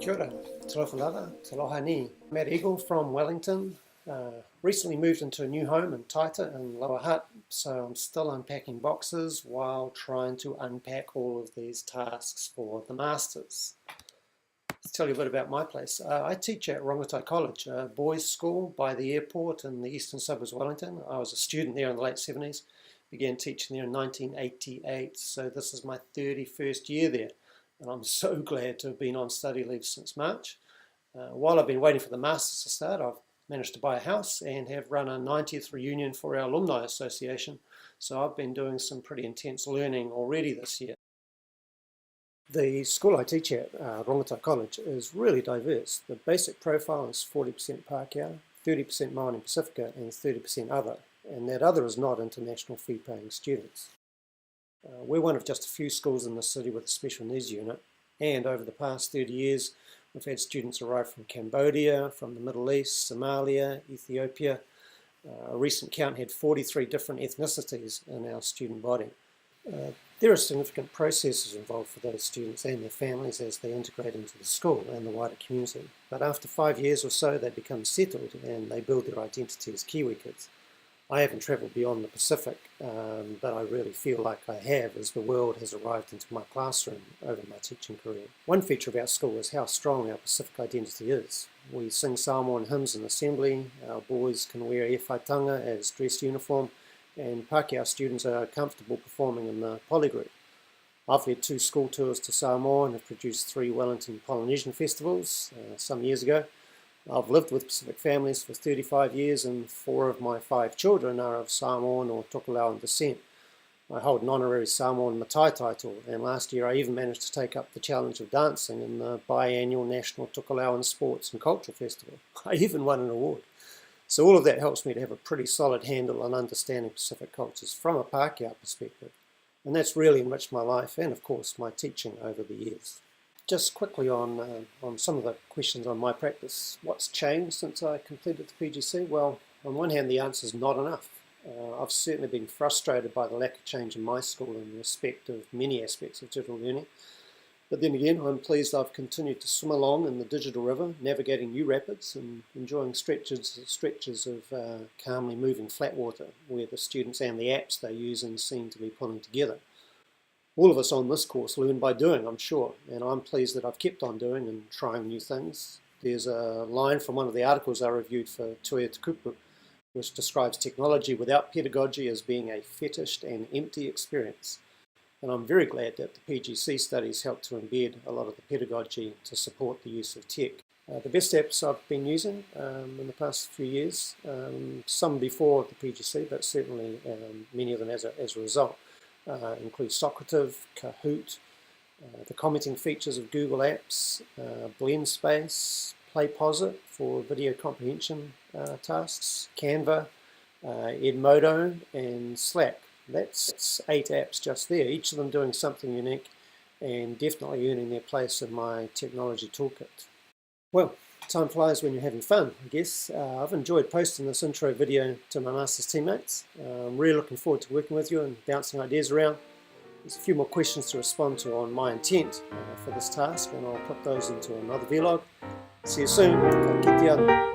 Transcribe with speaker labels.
Speaker 1: Kia ora, talofa taloha ni. Matt Eagle from Wellington. Recently moved into a new home in Taita in Lower Hutt, so I'm still unpacking boxes while trying to unpack all of these tasks for the Masters. Let's tell you a bit about my place. I teach at Rongotai College, a boys' school by the airport in the eastern suburbs of Wellington. I was a student there in the late 70s, began teaching there in 1988, so this is my 31st year there. And I'm so glad to have been on study leave since March. While I've been waiting for the Masters to start, I've managed to buy a house and have run a 90th reunion for our Alumni Association. So I've been doing some pretty intense learning already this year. The school I teach at, Rongotai College, is really diverse. The basic profile is 40% Pākehā, 30% Māori and Pacifica, and 30% other. And that other is not international fee-paying students. We're one of just a few schools in the city with a special needs unit, and over the past 30 years we've had students arrive from Cambodia, from the Middle East, Somalia, Ethiopia. A recent count had 43 different ethnicities in our student body. There are significant processes involved for those students and their families as they integrate into the school and the wider community, but after 5 years or so they become settled and they build their identity as Kiwi kids. I haven't travelled beyond the Pacific, but I really feel like I have as the world has arrived into my classroom over my teaching career. One feature of our school is how strong our Pacific identity is. We sing Samoan hymns in assembly, our boys can wear e whaitanga as dress uniform, and Pākehā students are comfortable performing in the poly group. I've led 2 school tours to Samoa and have produced 3 Wellington Polynesian festivals some years ago. I've lived with Pacific families for 35 years and 4 of my 5 children are of Samoan or Tokelauan descent. I hold an honorary Samoan Matai title, and last year I even managed to take up the challenge of dancing in the biannual National Tokelauan Sports and Cultural Festival. I even won an award. So all of that helps me to have a pretty solid handle on understanding Pacific cultures from a Pākehā perspective. And that's really enriched my life and, of course, my teaching over the years. Just quickly on some of the questions on my practice. What's changed since I completed the PGC? Well, on one hand, the answer is not enough. I've certainly been frustrated by the lack of change in my school in respect of many aspects of digital learning. But then again, I'm pleased I've continued to swim along in the digital river, navigating new rapids and enjoying stretches of calmly moving flat water where the students and the apps they use seem to be pulling together. All of us on this course learn by doing, I'm sure, and I'm pleased that I've kept on doing and trying new things. There's a line from one of the articles I reviewed for Tuia Te Kupu, which describes technology without pedagogy as being a fetished and empty experience. And I'm very glad that the PGC studies helped to embed a lot of the pedagogy to support the use of tech. The best apps I've been using in the past few years, some before the PGC, but certainly many of them as a result, include Socrative, Kahoot, the commenting features of Google Apps, BlendSpace, PlayPosit for video comprehension tasks, Canva, Edmodo, and Slack. That's 8 apps just there, each of them doing something unique and definitely earning their place in my technology toolkit. Well, time flies when you're having fun, I guess. I've enjoyed posting this intro video to my Masters teammates. I'm really looking forward to working with you and bouncing ideas around. There's a few more questions to respond to on my intent for this task, and I'll put those into another vlog. See you soon. Ka kite ana.